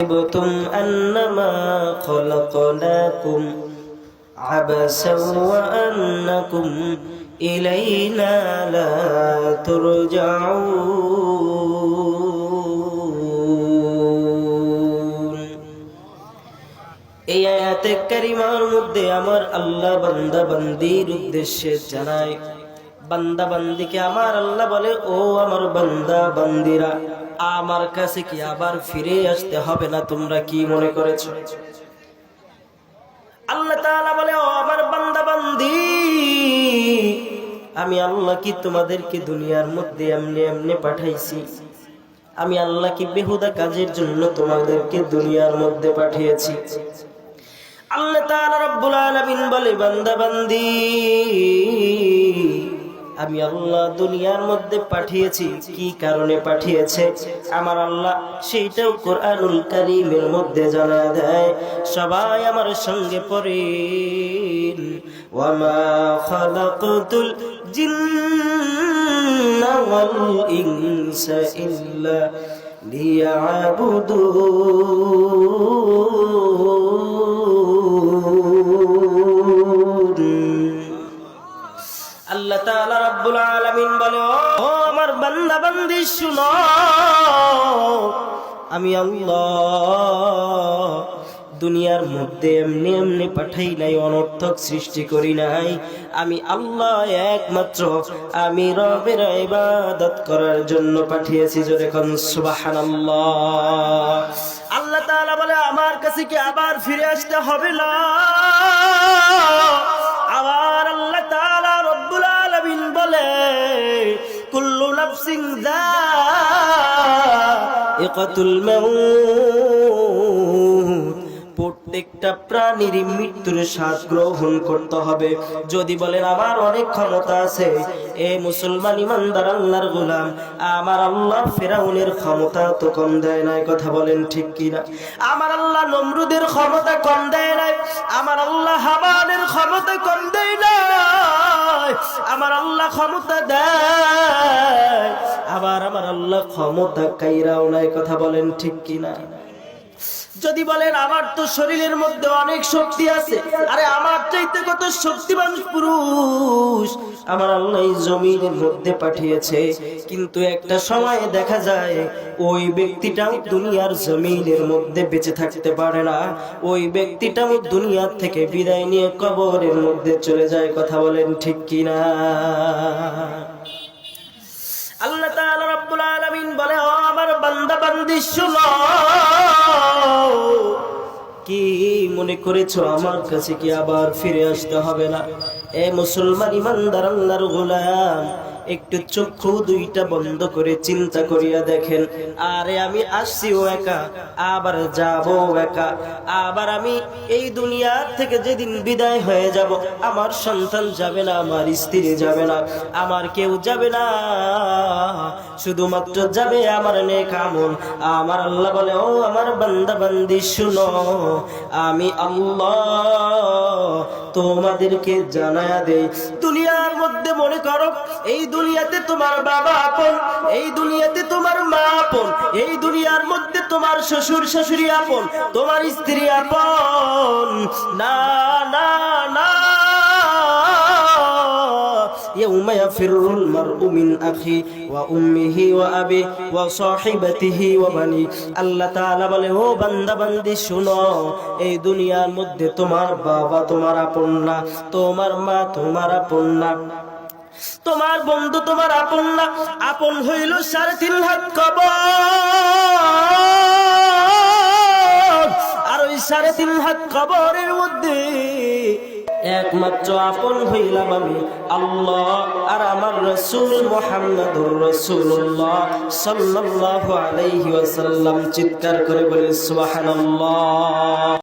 حسبتم أنما خلقناكم عبثا وأنكم إلينا لا ترجعون। এই আয়াতে কারিমার মধ্যে আমার আল্লাহ বান্দা বান্দির উদ্দেশ্যে জানায়, বান্দা বান্দিকে আমার আল্লাহ বলে, ও আমার বান্দা বান্দিরা, আমার কাছে কি আবার ফিরে আসতে হবে না? তোমরা কি মনে করেছো? আল্লাহ তাআলা বলে, ও আমার বান্দা বান্দি, আমি আল্লাহ কি তোমাদেরকে দুনিয়ার মধ্যে এমনি এমনি পাঠাইছি? আমি আল্লাহ কি বেহুদা কাজের জন্য তোমাদেরকে দুনিয়ার মধ্যে পাঠিয়েছি? আল্লাহ তাআলা রব্বুল আলামিন বলে, বান্দা বান্দি, আমি আল্লাহ দুনিয়ার মধ্যে পাঠিয়েছি, কি কারণে পাঠিয়েছে আমার আল্লাহ সেইটাও কোরআনুল কারীমের মধ্যে জানা দেয়। সবাই আমার সঙ্গে পড়েন, ওয়ামা খালাকতুল জিন্না ওয়াল ইনসা ইল্লা লিয়াবুদুন। আল্লাহ তাআলা রাব্বুল আলামিন বলে, ও আমার বান্দা বান্দি শুনো, আমি আল্লাহ দুনিয়ার মধ্যে এমনি এমনি পাঠাই নাই, অনর্থক সৃষ্টি করি নাই। আমি আল্লাহ একমাত্র আমি রবের ইবাদত করার জন্য পাঠিয়েছি। জোরে কোন সুবহানাল্লাহ। আল্লাহ তাআলা বলে, আমার কাছে কি আবার ফিরে আসতে হবে না? আবার আল্লাহ তাআলা রব্বুল আলামিন বলে, কুল্লু নাফসিন যায়িকাতুল মাউত, প্রত্যেকটা প্রাণীর মৃত্যুর স্বাদ গ্রহণ করতে হবে। যদি বলেন আমার অনেক ক্ষমতা আছে, এ মুসলমান ইমানদার আল্লাহর গোলাম, আমার আল্লাহ ফেরাউনের ক্ষমতা তো কম দেয় নাই, কথা বলেন ঠিক কিনা? আমার আল্লাহ নমরুদের ক্ষমতা কম দেয় নাই, আমার আল্লাহ হামানের ক্ষমতা কম দেয় নাই, আমার আল্লাহ ক্ষমতা দেয়, আবার আমার আল্লাহ ক্ষমতা কাইরাও নাই, কথা বলেন ঠিক কিনা? যদি বলেন আমার তো শরীরের মধ্যে অনেক শক্তি আছে, আরে আমার চাইতে কত শক্তিমান পুরুষ আমার আল্লাহ জমিনের মধ্যে পাঠিয়েছে, কিন্তু একটা সময় দেখা যায় ওই ব্যক্তিটাও দুনিয়ার জমিনের মধ্যে বেঁচে থাকতে পারে না, ওই ব্যক্তিটাও দুনিয়ার থেকে বিদায় নিয়ে কবরের মধ্যে চলে যায়, কথা বলেন ঠিক কিনা? আল্লাহ তাআলা রব্বুল আলামিন বলে, ও আমার বান্দা বান্দি শুনো, কি মনে করেছো আমার কাছে কি আবার ফিরে আসতে হবে না? এ মুসলমান ইমানদার আল্লাহর গোলাম, একটু চক্ষু দুইটা বন্ধ করে চিন্তা করিয়া দেখেন, আরে আমি আসছিও একা, আবার যাবো একা, আবার আমি এই দুনিয়া থেকে যেদিন বিদায় হয়ে যাব, আমার সন্তান যাবে না, আমার স্ত্রী যাবে না, আমার কেউ যাবে না, শুধুমাত্র যাবে আমার নেক আমল। আমার আল্লাহ বলে, ও আমার বান্দা বান্দি শুনো, আমি আল্লাহ তোমাদেরকে জানায়া দেই, দুনিয়ার মধ্যে মনে করো এই দুনিয়াতে তোমার বাবা আপন, এই দুনিয়াতে তোমার মা আপন, এই দুনিয়ার মধ্যে তোমার শ্বশুর শাশুড়ি আপন, তোমার স্ত্রী আপন, না না না, ইয়াউমা ইয়াফিরুল মারউ মিন আখি ওয়া উম্মিহি ওয়া আবি ওয়া সাহিবাতিহি ওয়া বানি। আল্লাহ তাআলা বলে, ও বান্দা বান্দি শুনো, এই দুনিয়ার মধ্যে তোমার বাবা তোমার আপন না, তোমার মা তোমার আপন না, তোমার বন্ধু তোমার আপন না, আপন হইল 3.5 হাত কবর, আর ওই 3.5 হাত কবরের মধ্যে একমাত্র আপন হইলাম আমি আল্লাহ আর আমার রাসূল মুহাম্মদুর রাসূলুল্লাহ সাল্লাল্লাহু আলাইহি ওয়াসাল্লাম। চিৎকার করে বলে সুবহানাল্লাহ।